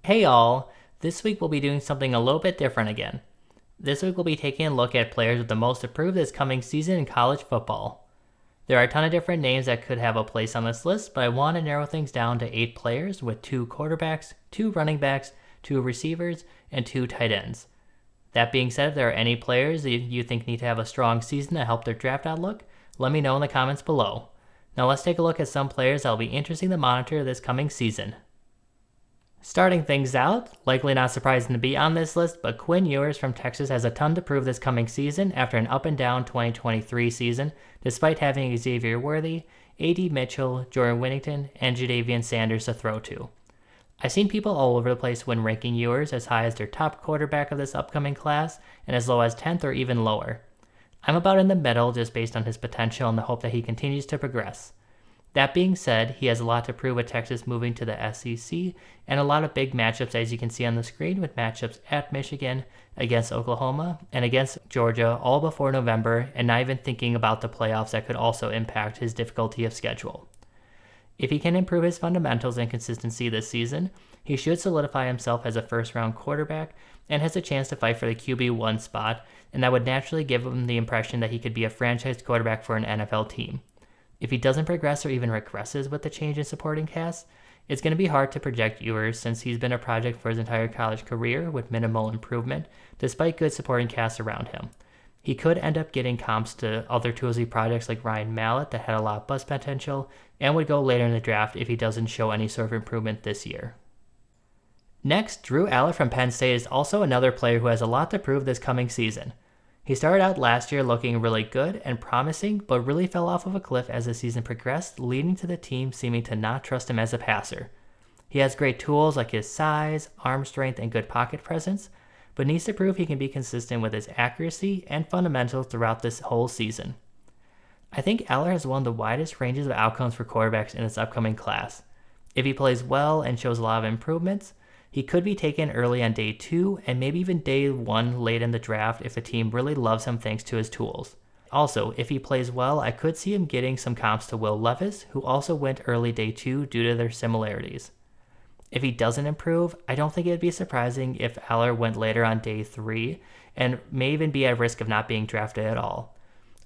Hey all, this week we'll be doing something a little bit different again. This week we'll be taking a look at players with the most approved this coming season in college football. There are a ton of different names that could have a place on this list, but I want to narrow things down to 8 players with 2 quarterbacks, 2 running backs, 2 receivers, and 2 tight ends. That being said, if there are any players that you think need to have a strong season to help their draft outlook, let me know in the comments below. Now let's take a look at some players that will be interesting to monitor this coming season. Starting things out, likely not surprising to be on this list, but Quinn Ewers from Texas has a ton to prove this coming season after an up and down 2023 season, despite having Xavier Worthy, A.D. Mitchell, Jordan Whittington, and Jadavian Sanders to throw to. I've seen people all over the place when ranking Ewers as high as their top quarterback of this upcoming class and as low as 10th or even lower. I'm about in the middle just based on his potential and the hope that he continues to progress. That being said, he has a lot to prove with Texas moving to the SEC and a lot of big matchups as you can see on the screen with matchups at Michigan, against Oklahoma, and against Georgia all before November, and not even thinking about the playoffs that could also impact his difficulty of schedule. If he can improve his fundamentals and consistency this season, he should solidify himself as a first-round quarterback and has a chance to fight for the QB1 spot, and that would naturally give him the impression that he could be a franchise quarterback for an NFL team. If he doesn't progress or even regresses with the change in supporting cast, it's going to be hard to project Ewers since he's been a project for his entire college career with minimal improvement, despite good supporting casts around him. He could end up getting comps to other Toolsy projects like Ryan Mallett that had a lot of buzz potential and would go later in the draft if he doesn't show any sort of improvement this year. Next, Drew Allar from Penn State is also another player who has a lot to prove this coming season. He started out last year looking really good and promising, but really fell off of a cliff as the season progressed, leading to the team seeming to not trust him as a passer. He has great tools like his size, arm strength, and good pocket presence, but needs to prove he can be consistent with his accuracy and fundamentals throughout this whole season. I think Allar has one of the widest ranges of outcomes for quarterbacks in this upcoming class. If he plays well and shows a lot of improvements, he could be taken early on day 2 and maybe even day 1 late in the draft if the team really loves him thanks to his tools. Also, if he plays well, I could see him getting some comps to Will Levis, who also went early day 2 due to their similarities. If he doesn't improve, I don't think it would be surprising if Allar went later on day 3 and may even be at risk of not being drafted at all.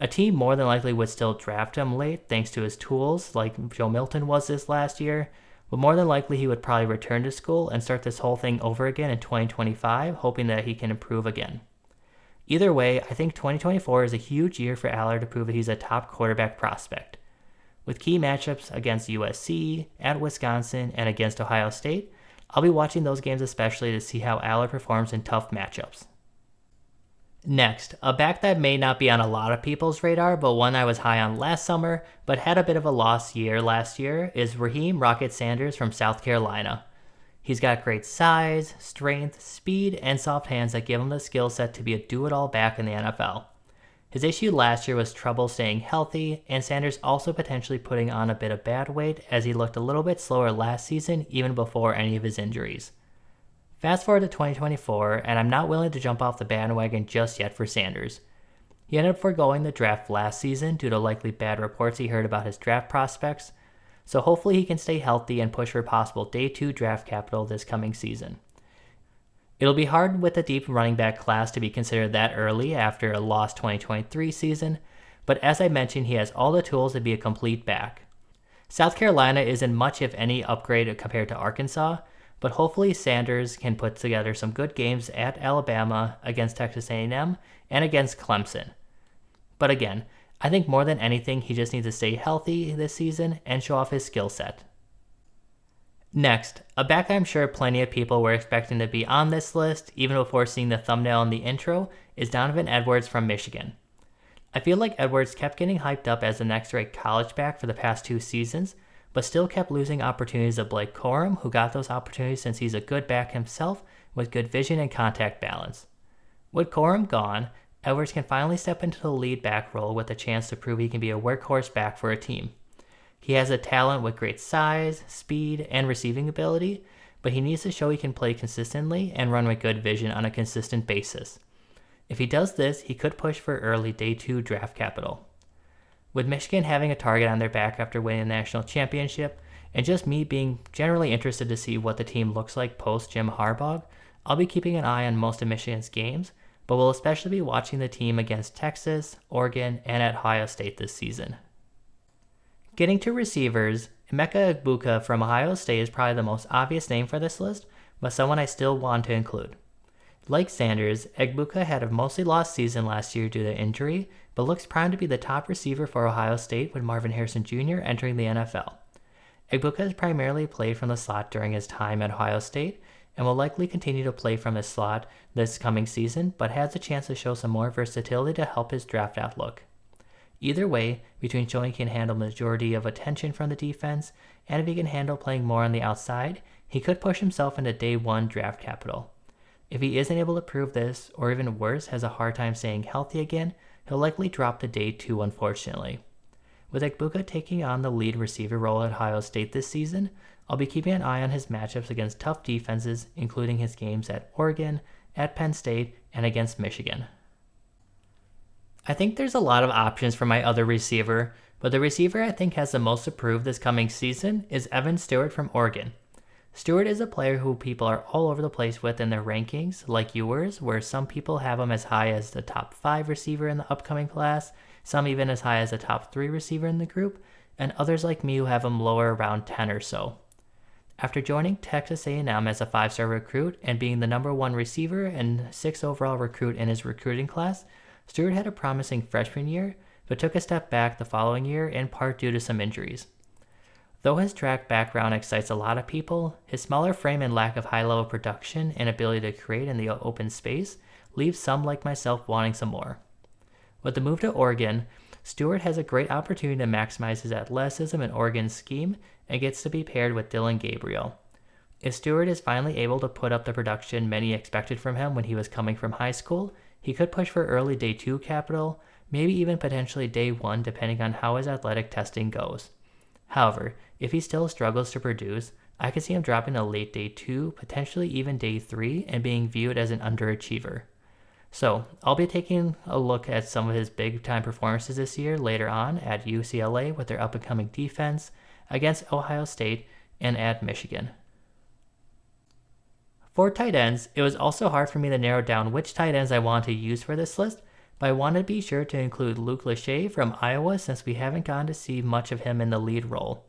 A team more than likely would still draft him late thanks to his tools, like Joe Milton was this last year, but more than likely he would probably return to school and start this whole thing over again in 2025, hoping that he can improve again. Either way, I think 2024 is a huge year for Allar to prove that he's a top quarterback prospect. With key matchups against USC, at Wisconsin, and against Ohio State, I'll be watching those games especially to see how Allar performs in tough matchups. Next, a back that may not be on a lot of people's radar, but one I was high on last summer, but had a bit of a lost year last year, is Raheim Rocket Sanders from South Carolina. He's got great size, strength, speed, and soft hands that give him the skill set to be a do-it-all back in the NFL. His issue last year was trouble staying healthy, and Sanders also potentially putting on a bit of bad weight as he looked a little bit slower last season even before any of his injuries. Fast forward to 2024, and I'm not willing to jump off the bandwagon just yet for Sanders. He ended up foregoing the draft last season due to likely bad reports he heard about his draft prospects, so hopefully he can stay healthy and push for possible day 2 draft capital this coming season. It'll be hard with a deep running back class to be considered that early after a lost 2023 season, but as I mentioned, he has all the tools to be a complete back. South Carolina isn't much if any upgrade compared to Arkansas, but hopefully Sanders can put together some good games at Alabama, against Texas A&M, and against Clemson. But again, I think more than anything he just needs to stay healthy this season and show off his skill set. Next, a back I'm sure plenty of people were expecting to be on this list, even before seeing the thumbnail in the intro, is Donovan Edwards from Michigan. I feel like Edwards kept getting hyped up as the next-rate college back for the past 2 seasons, but still kept losing opportunities to Blake Corum, who got those opportunities since he's a good back himself with good vision and contact balance. With Corum gone, Edwards can finally step into the lead back role with a chance to prove he can be a workhorse back for a team. He has a talent with great size, speed, and receiving ability, but he needs to show he can play consistently and run with good vision on a consistent basis. If he does this, he could push for early day 2 draft capital. With Michigan having a target on their back after winning the national championship, and just me being generally interested to see what the team looks like post Jim Harbaugh, I'll be keeping an eye on most of Michigan's games, but will especially be watching the team against Texas, Oregon, and at Ohio State this season. Getting to receivers, Emeka Egbuka from Ohio State is probably the most obvious name for this list, but someone I still want to include. Like Sanders, Egbuka had a mostly lost season last year due to injury, but looks primed to be the top receiver for Ohio State with Marvin Harrison Jr. entering the NFL. Egbuka has primarily played from the slot during his time at Ohio State and will likely continue to play from the slot this coming season, but has a chance to show some more versatility to help his draft outlook. Either way, between showing he can handle majority of attention from the defense and if he can handle playing more on the outside, he could push himself into day 1 draft capital. If he isn't able to prove this, or even worse, has a hard time staying healthy again, he'll likely drop to day 2 unfortunately. With Egbuka taking on the lead receiver role at Ohio State this season, I'll be keeping an eye on his matchups against tough defenses, including his games at Oregon, at Penn State, and against Michigan. I think there's a lot of options for my other receiver, but the receiver I think has the most to prove this coming season is Stewart from Oregon. Stewart is a player who people are all over the place with in their rankings, like Ewers, where some people have him as high as the top 5 receiver in the upcoming class, some even as high as the top 3 receiver in the group, and others like me who have him lower around 10 or so. After joining Texas A&M as a 5-star recruit and being the number 1 receiver and 6th overall recruit in his recruiting class, Stewart had a promising freshman year, but took a step back the following year in part due to some injuries. Though his track background excites a lot of people, his smaller frame and lack of high-level production and ability to create in the open space leaves some like myself wanting some more. With the move to Oregon, Stewart has a great opportunity to maximize his athleticism in Oregon's scheme and gets to be paired with Dillon Gabriel. If Stewart is finally able to put up the production many expected from him when he was coming from high school, he could push for early day 2 capital, maybe even potentially day 1 depending on how his athletic testing goes. However, if he still struggles to produce, I could see him dropping to late day 2, potentially even day 3, and being viewed as an underachiever. So, I'll be taking a look at some of his big-time performances this year later on at UCLA with their up-and-coming defense, against Ohio State, and at Michigan. For tight ends, it was also hard for me to narrow down which tight ends I want to use for this list, but I wanted to be sure to include Lachey from Iowa since we haven't gotten to see much of him in the lead role.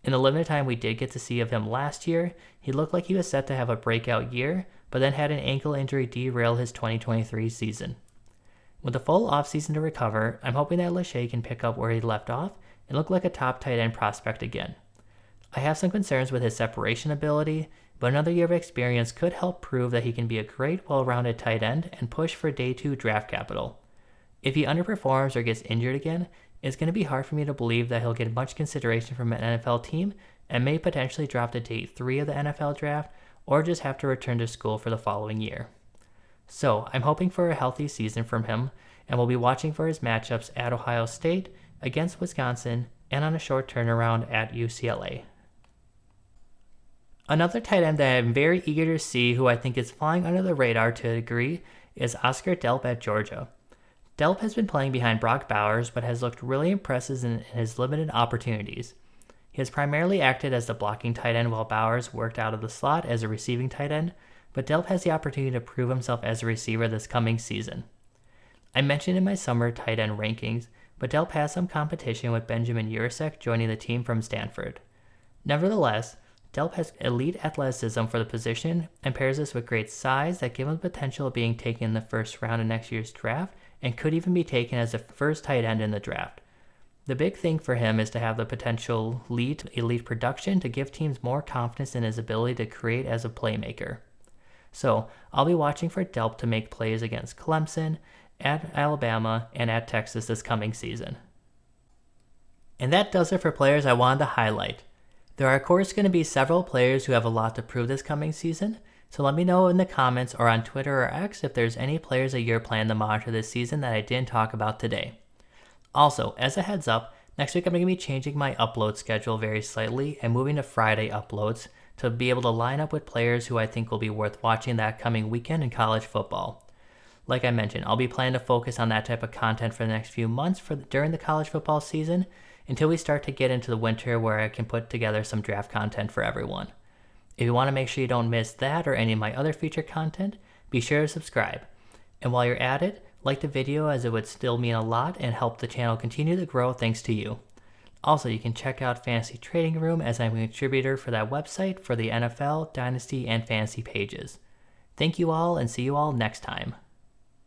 In the limited time we did get to see of him last year, he looked like he was set to have a breakout year, but then had an ankle injury derail his 2023 season. With a full offseason to recover, I'm hoping that Lachey can pick up where he left off and look like a top tight end prospect again. I have some concerns with his separation ability, but another year of experience could help prove that he can be a great, well-rounded tight end and push for day 2 draft capital. If he underperforms or gets injured again, it's going to be hard for me to believe that he'll get much consideration from an NFL team and may potentially drop to day 3 of the NFL draft or just have to return to school for the following year. So, I'm hoping for a healthy season from him, and we'll be watching for his matchups at Ohio State, against Wisconsin, and on a short turnaround at UCLA. Another tight end that I'm very eager to see who I think is flying under the radar to a degree is Oscar Delp at Georgia. Delp has been playing behind Brock Bowers but has looked really impressive in his limited opportunities. He has primarily acted as the blocking tight end while Bowers worked out of the slot as a receiving tight end, but Delp has the opportunity to prove himself as a receiver this coming season. I mentioned in my summer tight end rankings, but Delp has some competition with Benjamin Urasek joining the team from Stanford. Nevertheless, Delp has elite athleticism for the position and pairs this with great size that give him the potential of being taken in the first round of next year's draft and could even be taken as the first tight end in the draft. The big thing for him is to have the potential lead elite production to give teams more confidence in his ability to create as a playmaker. So, I'll be watching for Delp to make plays against Clemson, at Alabama, and at Texas this coming season. And that does it for players I wanted to highlight. There are of course going to be several players who have a lot to prove this coming season, so let me know in the comments or on Twitter or X if there's any players that you're planning to monitor this season that I didn't talk about today. Also, as a heads up, next week I'm going to be changing my upload schedule very slightly and moving to Friday uploads to be able to line up with players who I think will be worth watching that coming weekend in college football. Like I mentioned, I'll be planning to focus on that type of content for the next few months during the college football season, until we start to get into the winter where I can put together some draft content for everyone. If you want to make sure you don't miss that or any of my other feature content, be sure to subscribe. And while you're at it, like the video as it would still mean a lot and help the channel continue to grow thanks to you. Also, you can check out Fantasy Trading Room as I'm a contributor for that website for the NFL, Dynasty, and Fantasy pages. Thank you all and see you all next time.